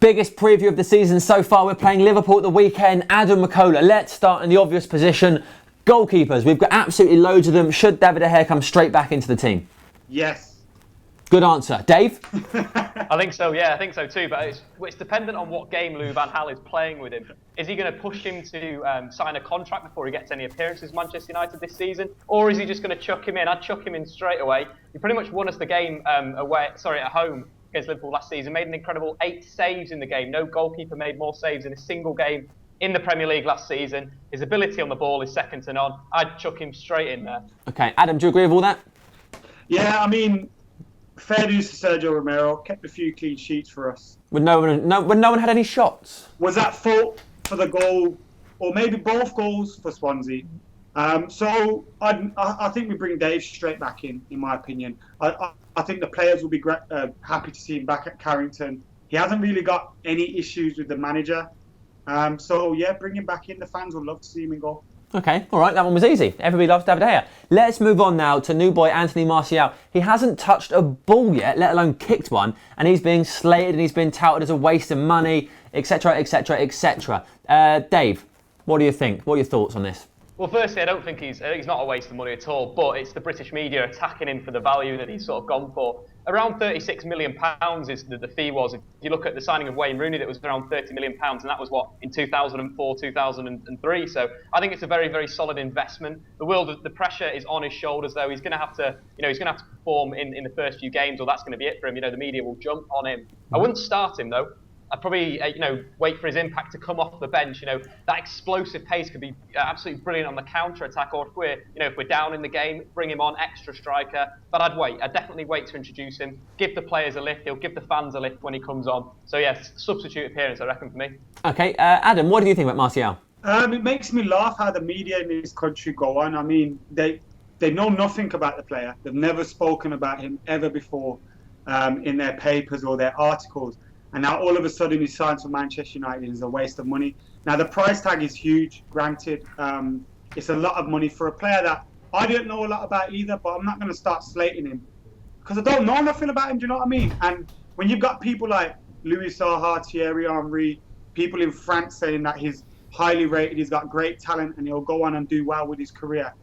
Biggest preview of the season so far. We're playing Liverpool at the weekend. Adam McCullough. Let's start in the obvious position. Goalkeepers. We've got absolutely loads of them. Should David De Gea come straight back into the team? Yes. Good answer. Dave? I think so, yeah, I think so too. But it's dependent on what game Lou Van Gaal is playing with him. Is he going to push him to sign a contract before he gets any appearances for Manchester United this season? Or is he just going to chuck him in? I'd chuck him in straight away. He pretty much won us the game at home against Liverpool last season. Made an incredible 8 saves in the game. No goalkeeper made more saves in a single game in the Premier League last season. His ability on the ball is second to none. I'd chuck him straight in there. Okay, Adam, do you agree with all that? Yeah, I mean, fair dues to Sergio Romero. Kept a few clean sheets for us. When no one had any shots? Was that fault for the goal, or maybe both goals for Swansea? So I think we bring Dave straight back in my opinion. I think the players will be happy to see him back at Carrington. He hasn't really got any issues with the manager. So yeah, bring him back in. The fans would love to see him in goal. Okay, all right, that one was easy. Everybody loves David De Gea. Let's move on now to new boy Anthony Martial. He hasn't touched a ball yet, let alone kicked one, and he's being slated and he's been touted as a waste of money, etc., etc., etc. Dave, what do you think? What are your thoughts on this? Well, firstly, I don't think he's not a waste of money at all, but it's the British media attacking him for the value that he's sort of gone for. Around £36 million is the fee was. If you look at the signing of Wayne Rooney, that was around £30 million, and that was in 2004, 2003. So I think it's a very, very solid investment. The pressure is on his shoulders, though. He's going to have to, perform in the first few games, or that's going to be it for him. The media will jump on him. I wouldn't start him though. I'd probably, wait for his impact to come off the bench. That explosive pace could be absolutely brilliant on the counter-attack, or if we're down in the game, bring him on, extra striker. But I'd wait. I'd definitely wait to introduce him, give the players a lift. He'll give the fans a lift when he comes on. So yes, substitute appearance, I reckon, for me. Okay, Adam, what do you think about Martial? It makes me laugh how the media in this country go on. I mean, they know nothing about the player. They've never spoken about him ever before in their papers or their articles. And now all of a sudden he signs for Manchester United is a waste of money. Now the price tag is huge, granted. It's a lot of money for a player that I didn't know a lot about either, but I'm not going to start slating him because I don't know nothing about him, do you know what I mean? And when you've got people like Louis Saha, Thierry Henry, people in France saying that he's highly rated, he's got great talent and he'll go on and do well with his career.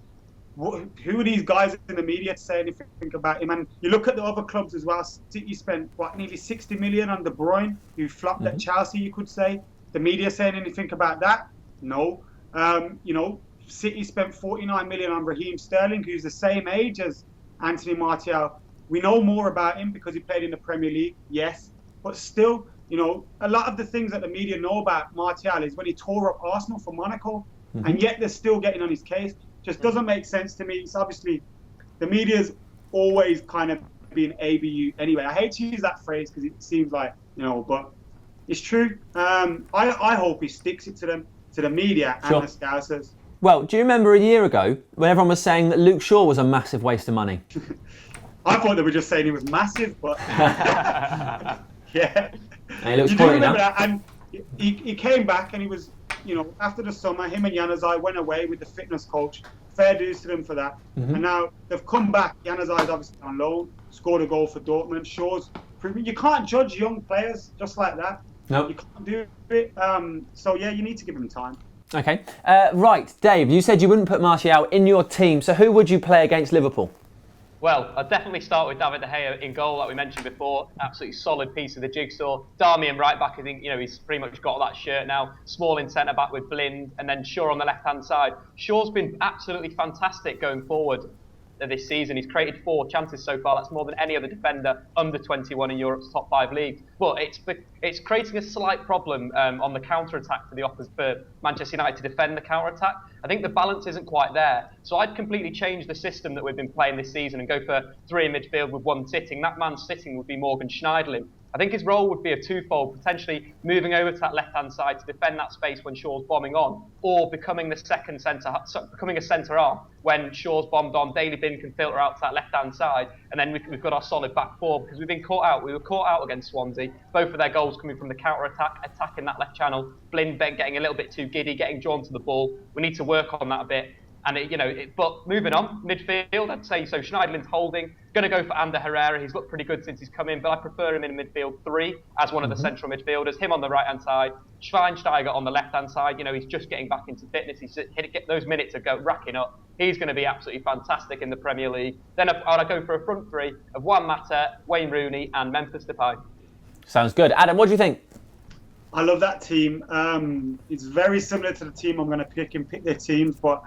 Who are these guys in the media to say anything about him? And you look at the other clubs as well. City spent nearly 60 million on De Bruyne, who flopped at Chelsea. You could say the media saying anything about that? No. City spent 49 million on Raheem Sterling, who's the same age as Anthony Martial. We know more about him because he played in the Premier League, yes, but still, a lot of the things that the media know about Martial is when he tore up Arsenal for Monaco, and yet they're still getting on his case. Just doesn't make sense to me. It's obviously the media's always kind of been ABU anyway. I hate to use that phrase because it seems like, but it's true. I hope he sticks it to the media and the Scousers. Well, do you remember a year ago when everyone was saying that Luke Shaw was a massive waste of money? I thought they were just saying he was massive, but yeah. And he looks quality now. That? And he came back and he was, after the summer, him and Januzaj went away with the fitness coach. Fair dues to them for that. And now they've come back. Januzaj is obviously on loan, scored a goal for Dortmund. Shaw's proven. You can't judge young players just like that. No. You can't do it. So yeah, you need to give him time. Okay. Right, Dave, you said you wouldn't put Martial in your team, so who would you play against Liverpool? Well, I'd definitely start with David De Gea in goal, like we mentioned before. Absolutely solid piece of the jigsaw. Darmian right back, I think, he's pretty much got that shirt now. Smalling centre back with Blind, and then Shaw on the left-hand side. Shaw's been absolutely fantastic going forward this season. He's created 4 chances so far. That's more than any other defender under 21 in Europe's top 5 leagues. But it's creating a slight problem on the counter-attack for Manchester United to defend the counter-attack. I think the balance isn't quite there. So I'd completely change the system that we've been playing this season and go for 3 in midfield with 1 sitting. That man sitting would be Morgan Schneiderlin. I think his role would be a twofold, potentially moving over to that left-hand side to defend that space when Shaw's bombing on, or becoming a centre arm when Shaw's bombed on. Daily Bin can filter out to that left-hand side, and then we've got our solid back 4 because we've been caught out. We were caught out against Swansea. Both of their goals coming from the counter-attack, attacking that left channel. Blind getting a little bit too giddy, getting drawn to the ball. We need to work on that a bit. And but moving on, midfield, I'd say so. Schneiderlin's holding. Going to go for Ander Herrera. He's looked pretty good since he's come in, but I prefer him in midfield 3 as one of the central midfielders. Him on the right hand side, Schweinsteiger on the left hand side. He's just getting back into fitness. He's get those minutes are racking up. He's going to be absolutely fantastic in the Premier League. Then I'd go for a front 3 of Juan Mata, Wayne Rooney, and Memphis Depay. Sounds good. Adam, what do you think? I love that team. It's very similar to the team I'm going to pick their teams, but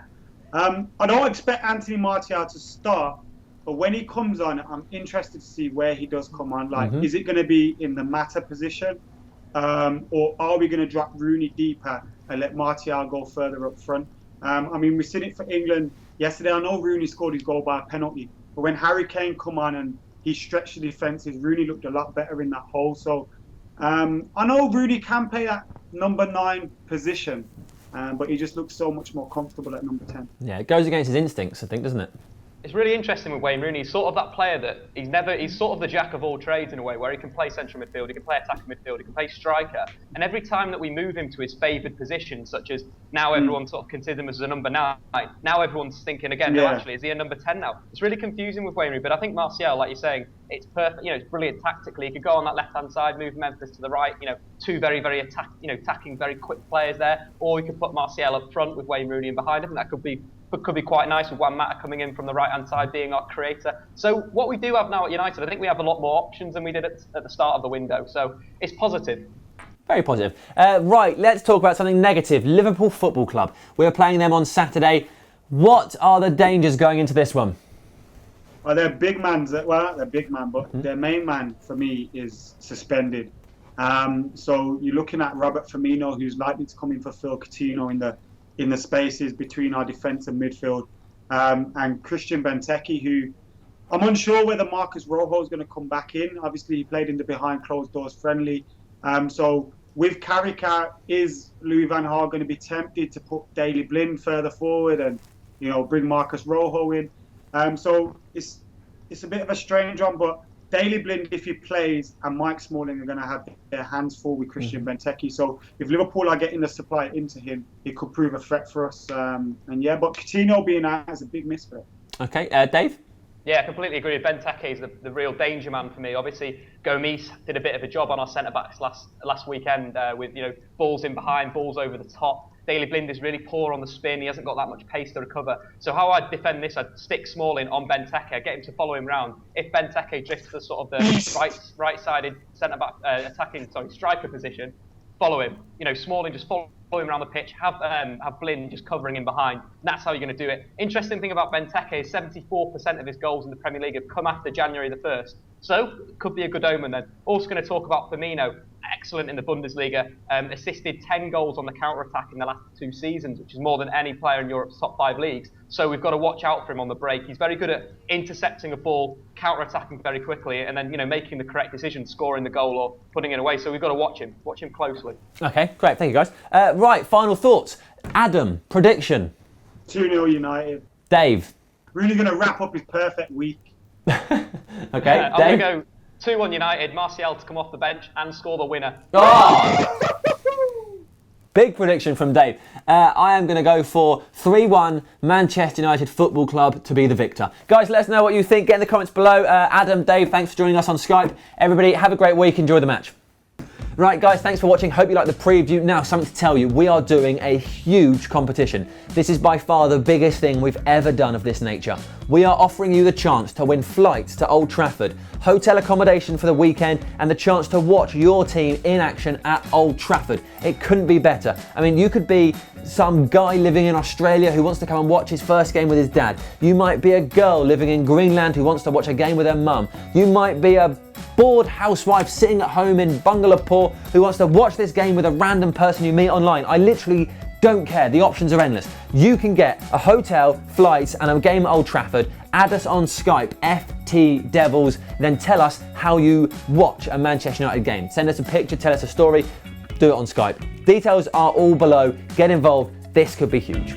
I don't expect Anthony Martial to start, but when he comes on, I'm interested to see where he does come on. Like, is it going to be in the Mata position, or are we going to drop Rooney deeper and let Martial go further up front? I mean, we've seen it for England yesterday. I know Rooney scored his goal by a penalty, but when Harry Kane come on and he stretched the defences, Rooney looked a lot better in that hole. So I know Rooney can play that number 9 position, but he just looks so much more comfortable at number 10. Yeah, it goes against his instincts, I think, doesn't it? It's really interesting with Wayne Rooney. He's sort of that player that he's sort of the jack of all trades in a way, where he can play central midfield, he can play attacking midfield, he can play striker. And every time that we move him to his favoured position, such as now everyone sort of considers him as a number 9, now everyone's thinking again, no, actually, is he a number 10 now? It's really confusing with Wayne Rooney, but I think Martial, like you're saying, it's perfect. It's brilliant tactically. He could go on that left-hand side, move Memphis to the right. Two very, very attacking, very quick players there. Or we could put Martial up front with Wayne Rooney in behind him. That could be quite nice with Juan Mata coming in from the right-hand side, being our creator. So what we do have now at United, I think we have a lot more options than we did at the start of the window. So it's positive. Very positive. Right, let's talk about something negative. Liverpool Football Club. We're playing them on Saturday. What are the dangers going into this one? Well, they're big man, but their main man for me is suspended. So you're looking at Robert Firmino, who's likely to come in for Phil Coutinho in the spaces between our defence and midfield, and Christian Benteke, who I'm unsure whether Marcus Rojo is going to come back in. Obviously, he played in the behind closed doors friendly. So with Carrick, is Louis van Gaal going to be tempted to put Daley Blind further forward and bring Marcus Rojo in? So it's a bit of a strange one, but Daley Blind, if he plays, and Mike Smalling are going to have their hands full with Christian Benteke. So if Liverpool are getting the supply into him, it could prove a threat for us. But Coutinho being out is a big miss for it. Okay, Dave? Yeah, I completely agree. Benteke is the real danger man for me. Obviously, Gomes did a bit of a job on our centre-backs last weekend with balls in behind, balls over the top. Daley Blind is really poor on the spin. He hasn't got that much pace to recover. So how I'd defend this, I'd stick Smalling on Benteke, get him to follow him round. If Benteke drifts to sort of the right-sided centre-back striker position, follow him. Smalling just follow him around the pitch. Have Blind just covering him behind. And that's how you're going to do it. Interesting thing about Benteke is 74% of his goals in the Premier League have come after January the 1st. So it could be a good omen then. Also going to talk about Firmino. Excellent in the Bundesliga, assisted 10 goals on the counter-attack in the last 2 seasons, which is more than any player in Europe's top 5 leagues. So we've got to watch out for him on the break. He's very good at intercepting a ball, counter-attacking very quickly, and then making the correct decision, scoring the goal or putting it away. So we've got to watch him closely. Okay, great, thank you guys. Right, final thoughts. Adam, prediction. 2-0 United. Dave. Really going to wrap up his perfect week. Okay, I'm going to go 2-1 United, Martial to come off the bench and score the winner. Oh! Big prediction from Dave. I am going to go for 3-1 Manchester United Football Club to be the victor. Guys, let us know what you think. Get in the comments below. Adam, Dave, thanks for joining us on Skype. Everybody, have a great week. Enjoy the match. Right guys, thanks for watching. Hope you liked the preview. Now, something to tell you, we are doing a huge competition. This is by far the biggest thing we've ever done of this nature. We are offering you the chance to win flights to Old Trafford, hotel accommodation for the weekend, and the chance to watch your team in action at Old Trafford. It couldn't be better. I mean, you could be some guy living in Australia who wants to come and watch his first game with his dad. You might be a girl living in Greenland who wants to watch a game with her mum. You might be a bored housewife sitting at home in Bungalore who wants to watch this game with a random person you meet online. I literally don't care. The options are endless. You can get a hotel, flights, and a game at Old Trafford. Add us on Skype, FTDevils, then tell us how you watch a Manchester United game. Send us a picture, tell us a story, do it on Skype. Details are all below. Get involved. This could be huge.